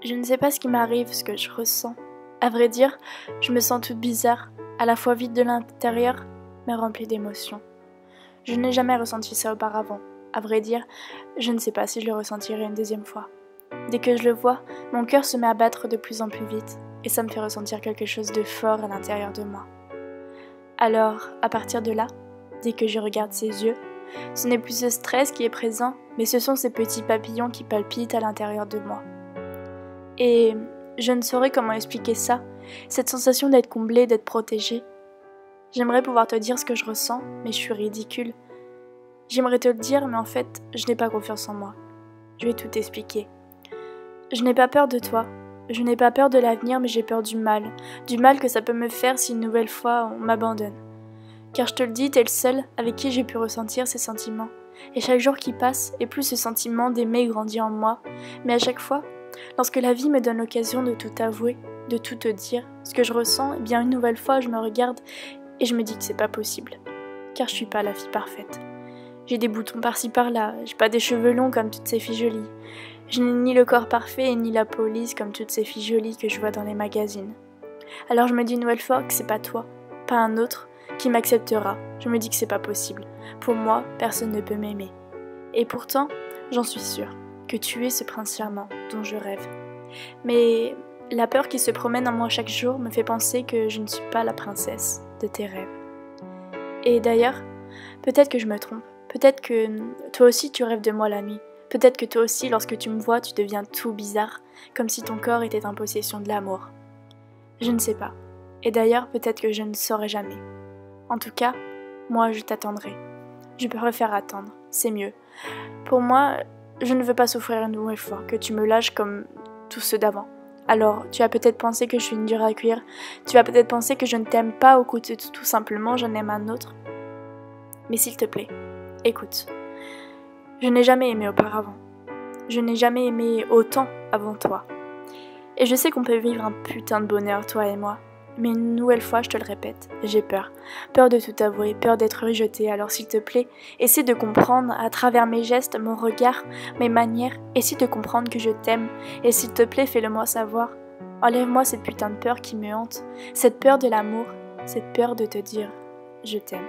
Je ne sais pas ce qui m'arrive, ce que je ressens. À vrai dire, je me sens toute bizarre, à la fois vide de l'intérieur, mais remplie d'émotions. Je n'ai jamais ressenti ça auparavant. À vrai dire, je ne sais pas si je le ressentirai une deuxième fois. Dès que je le vois, mon cœur se met à battre de plus en plus vite, et ça me fait ressentir quelque chose de fort à l'intérieur de moi. Alors, à partir de là, dès que je regarde ses yeux, ce n'est plus ce stress qui est présent, mais ce sont ces petits papillons qui palpitent à l'intérieur de moi. Et je ne saurais comment expliquer ça, cette sensation d'être comblée, d'être protégée. J'aimerais pouvoir te dire ce que je ressens, mais je suis ridicule. J'aimerais te le dire, mais en fait, je n'ai pas confiance en moi. Je vais tout expliquer. Je n'ai pas peur de toi. Je n'ai pas peur de l'avenir, mais j'ai peur du mal que ça peut me faire si une nouvelle fois on m'abandonne. Car je te le dis, t'es le seul avec qui j'ai pu ressentir ces sentiments. Et chaque jour qui passe, et plus ce sentiment d'aimer grandit en moi. Mais à chaque fois, lorsque la vie me donne l'occasion de tout avouer, de tout te dire, ce que je ressens, eh bien une nouvelle fois je me regarde et je me dis que c'est pas possible. Car je suis pas la fille parfaite. J'ai des boutons par-ci par-là, j'ai pas des cheveux longs comme toutes ces filles jolies. Je n'ai ni le corps parfait ni la peau lisse comme toutes ces filles jolies que je vois dans les magazines. Alors je me dis une nouvelle fois que c'est pas toi, pas un autre, qui m'acceptera. Je me dis que c'est pas possible. Pour moi, personne ne peut m'aimer. Et pourtant, j'en suis sûre, que tu es ce prince charmant dont je rêve. Mais la peur qui se promène en moi chaque jour me fait penser que je ne suis pas la princesse de tes rêves. Et d'ailleurs, peut-être que je me trompe. Peut-être que toi aussi tu rêves de moi la nuit. Peut-être que toi aussi, lorsque tu me vois, tu deviens tout bizarre, comme si ton corps était en possession de l'amour. Je ne sais pas. Et d'ailleurs, peut-être que je ne saurai jamais. En tout cas, moi, je t'attendrai. Je préfère attendre, c'est mieux. Pour moi, je ne veux pas souffrir une nouvelle fois, que tu me lâches comme tous ceux d'avant. Alors, tu as peut-être pensé que je suis une dure à cuire, tu as peut-être pensé que je ne t'aime pas ou que tout simplement j'en aime un autre. Mais s'il te plaît, écoute. Je n'ai jamais aimé auparavant. Je n'ai jamais aimé autant avant toi. Et je sais qu'on peut vivre un putain de bonheur, toi et moi. Mais une nouvelle fois, je te le répète, j'ai peur. Peur de tout avouer, peur d'être rejetée. Alors s'il te plaît, essaie de comprendre à travers mes gestes, mon regard, mes manières. Essaie de comprendre que je t'aime. Et s'il te plaît, fais-le-moi savoir. Enlève-moi cette putain de peur qui me hante. Cette peur de l'amour. Cette peur de te dire « je t'aime ».